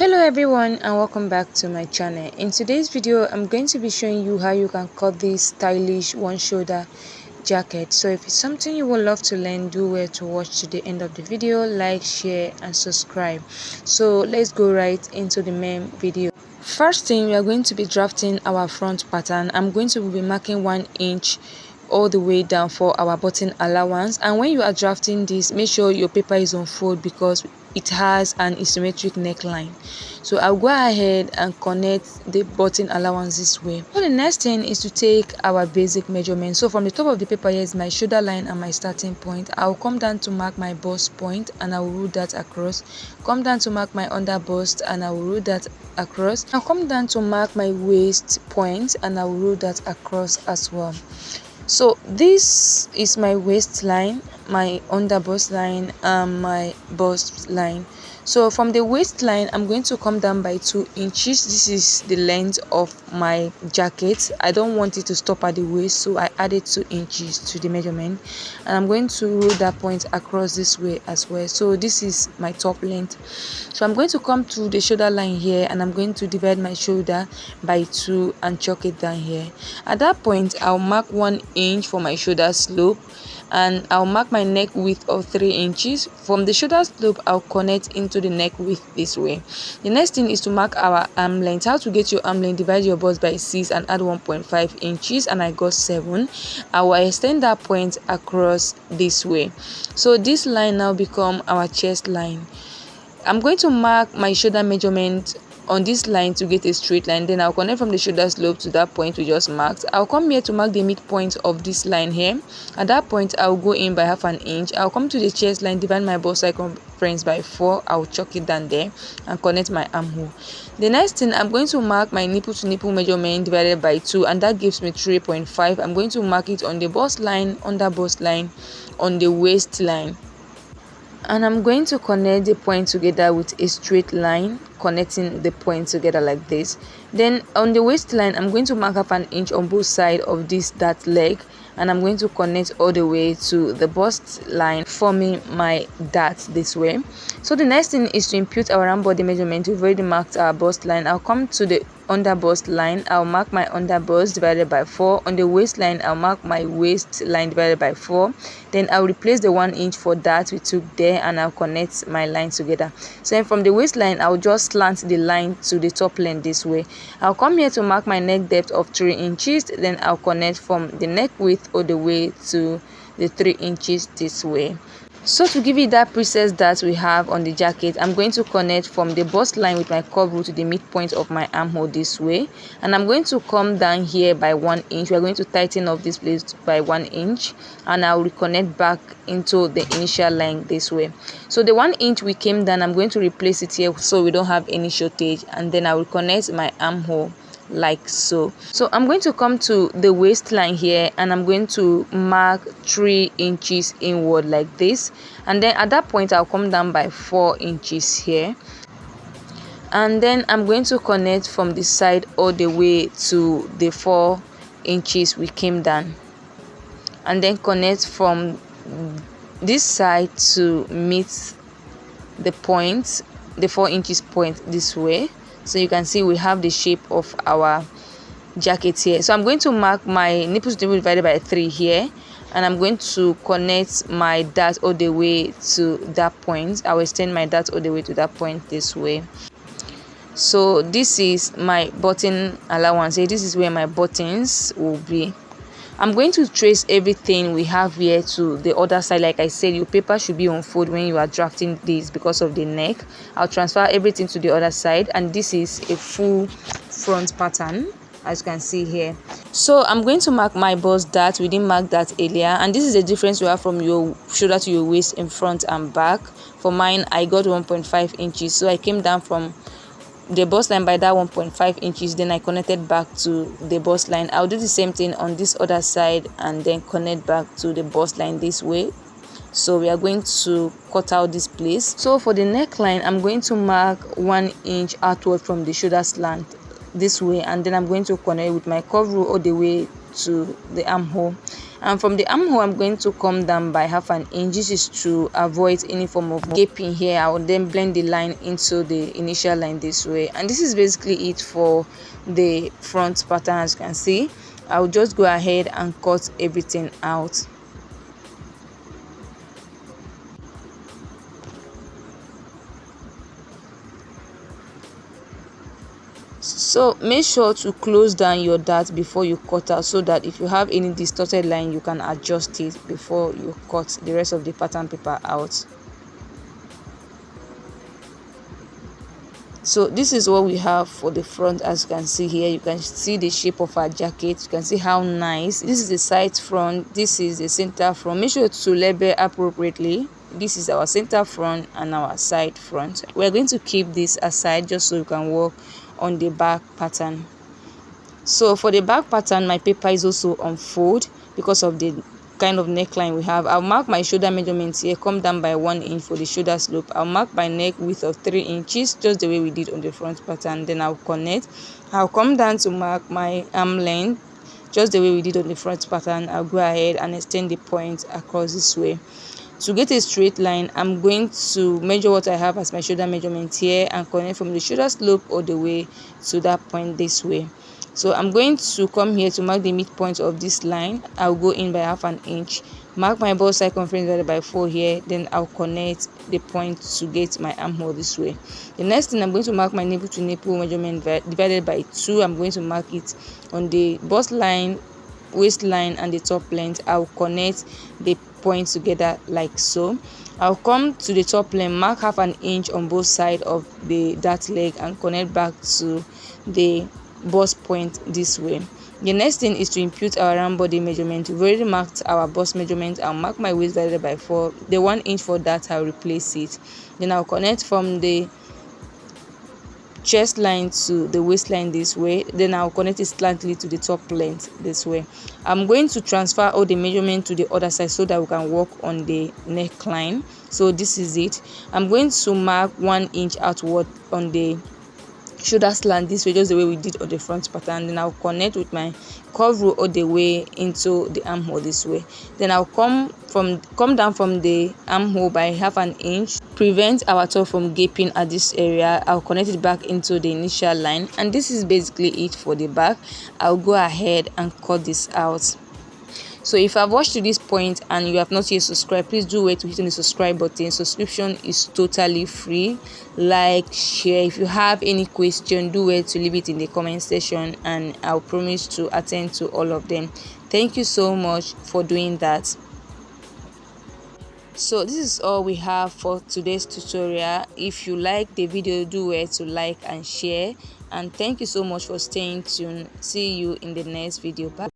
Hello everyone and welcome back to my channel. In today's video I'm going to be showing you how you can cut this stylish one shoulder jacket. So if it's something you would love to learn, do well to watch to the end of the video, like, share and subscribe. So let's go right into the main video. First thing, we are going to be drafting our front pattern. I'm going to be marking 1 inch all the way down for our button allowance, and when you are drafting this, make sure your paper is on fold because it has an asymmetric neckline. So I'll go ahead and connect the button allowance this way. So the next thing is to take our basic measurement. So from the top of the paper, here is my shoulder line and my starting point. I'll come down to mark my bust point and I will rule that across. Come down to mark my under bust and I will rule that across. I'll come down to mark my waist point and I will rule that across as well. So this is my waistline, my under bust line and my bust line. So from the waistline, I'm going to come down by 2 inches. This is the length of my jacket. I don't want it to stop at the waist, so I added 2 inches to the measurement, and I'm going to roll that point across this way as well. So this is my top length. So I'm going to come to the shoulder line here and I'm going to divide my shoulder by 2 and chalk it down here. At that point, I'll mark 1 inch for my shoulder slope and I'll mark my neck width of 3 inches. From the shoulder slope, I'll connect into the neck width this way. The next thing is to mark our arm length. How to get your arm length: divide your bust by 6 and add 1.5 inches, and I got 7. I will extend that point across this way. So this line now become our chest line. I'm going to mark my shoulder measurement on this line to get a straight line. Then I'll connect from the shoulder slope to that point we just marked. I'll come here to mark the midpoint of this line here. At that point, I'll go in by half an inch. I'll come to the chest line, divide my bust circumference by 4. I'll chalk it down there and connect my armhole. The next thing, I'm going to mark my nipple to nipple measurement divided by 2, and that gives me 3.5. I'm going to mark it on the bust line, under bust line, on the waist line. And I'm going to connect the point together with a straight line, connecting the point together like this. Then on the waistline, I'm going to mark half an inch on both sides of this dart leg, and I'm going to connect all the way to the bust line, forming my dart this way. So the next thing is to impute our arm body measurement. We've already marked our bust line. I'll come to the under bust line. I'll mark my under bust divided by 4. On the waistline, I'll mark my waistline divided by 4. Then I'll replace the 1 inch for that we took there and I'll connect my line together. So then from the waistline, I'll just slant the line to the top length this way. I'll come here to mark my neck depth of 3 inches. Then I'll connect from the neck width all the way to the 3 inches this way. So to give it that process that we have on the jacket, I'm going to connect from the bust line with my curve rule to the midpoint of my armhole this way, and I'm going to come down here by 1 inch. We're going to tighten up this place by 1 inch, and I'll reconnect back into the initial line this way. So the 1 inch we came down, I'm going to replace it here so we don't have any shortage, and then I will connect my armhole like so. So I'm going to come to the waistline here and I'm going to mark 3 inches inward like this, and then at that point I'll come down by 4 inches here, and then I'm going to connect from the side all the way to the 4 inches we came down, and then connect from this side to meet the point, the 4 inches point this way. So you can see we have the shape of our jacket here. So I'm going to mark my nipples to nipple divided by 3 here, and I'm going to connect my dart all the way to that point. I will extend my dart all the way to that point this way. So this is my button allowance here. This is where my buttons will be. I'm going to trace everything we have here to the other side. Like I said, your paper should be on fold when you are drafting this because of the neck. I'll transfer everything to the other side, and this is a full front pattern as you can see here. So I'm going to mark my bust dart. We didn't mark that earlier, and this is the difference we have from your shoulder to your waist in front and back. For mine, I got 1.5 inches, so I came down from the bust line by that 1.5 inches, then I connected back to the bust line. I'll do the same thing on this other side and then connect back to the bust line this way. So we are going to cut out this place. So for the neckline, I'm going to mark 1 inch outward from the shoulder slant this way, and then I'm going to connect with my curve rule all the way to the armhole. And from the armhole, I'm going to come down by half an inch. This is to avoid any form of gaping here. I will then blend the line into the initial line this way. And this is basically it for the front pattern. As you can see, I'll just go ahead and cut everything out. So make sure to close down your dart before you cut out, so that if you have any distorted line, you can adjust it before you cut the rest of the pattern paper out. So this is what we have for the front. As you can see here, you can see the shape of our jacket. You can see how nice. This is the side front, this is the center front. Make sure to label appropriately. This is our center front and our side front. We're going to keep this aside just so you can work on the back pattern. So for the back pattern, my paper is also on fold because of the kind of neckline we have. I'll mark my shoulder measurements here, come down by 1 inch for the shoulder slope. I'll mark my neck width of 3 inches, just the way we did on the front pattern. Then I'll connect. I'll come down to mark my arm length, just the way we did on the front pattern. I'll go ahead and extend the point across this way. To get a straight line, I'm going to measure what I have as my shoulder measurement here and connect from the shoulder slope all the way to that point this way. So I'm going to come here to mark the midpoint of this line. I'll go in by half an inch, mark my bust circumference divided by 4 here. Then I'll connect the point to get my armhole this way. The next thing, I'm going to mark my nipple to nipple measurement divided by 2. I'm going to mark it on the bust line, waistline, and the top length. I'll connect the point together like so. I'll come to the top length, mark half an inch on both sides of the dart leg, and connect back to the bust point this way. The next thing is to impute our round body measurement. We've already marked our bust measurement. I'll mark my waist divided by 4. The 1 inch for that, I'll replace it. Then I'll connect from the chest line to the waistline this way. Then I'll connect it slantly to the top length this way. I'm going to transfer all the measurement to the other side so that we can work on the neckline. So this is it. I'm going to mark 1 inch outward on the shoulder slant this way, just the way we did on the front pattern. Then I'll connect with my curve rule all the way into the armhole this way. Then I'll come down from the armhole by half an inch, prevent our top from gaping at this area. I'll connect it back into the initial line, and this is basically it for the back. I'll go ahead and cut this out. So if I've watched to this point and you have not yet subscribed, please do wait to hit on the subscribe button. Subscription is totally free. Like, share. If you have any question, do wait to leave it in the comment section, and I'll promise to attend to all of them. Thank you so much for doing that. So this is all we have for today's tutorial. If you like the video, do wait to like and share, and thank you so much for staying tuned. See you in the next video. Bye.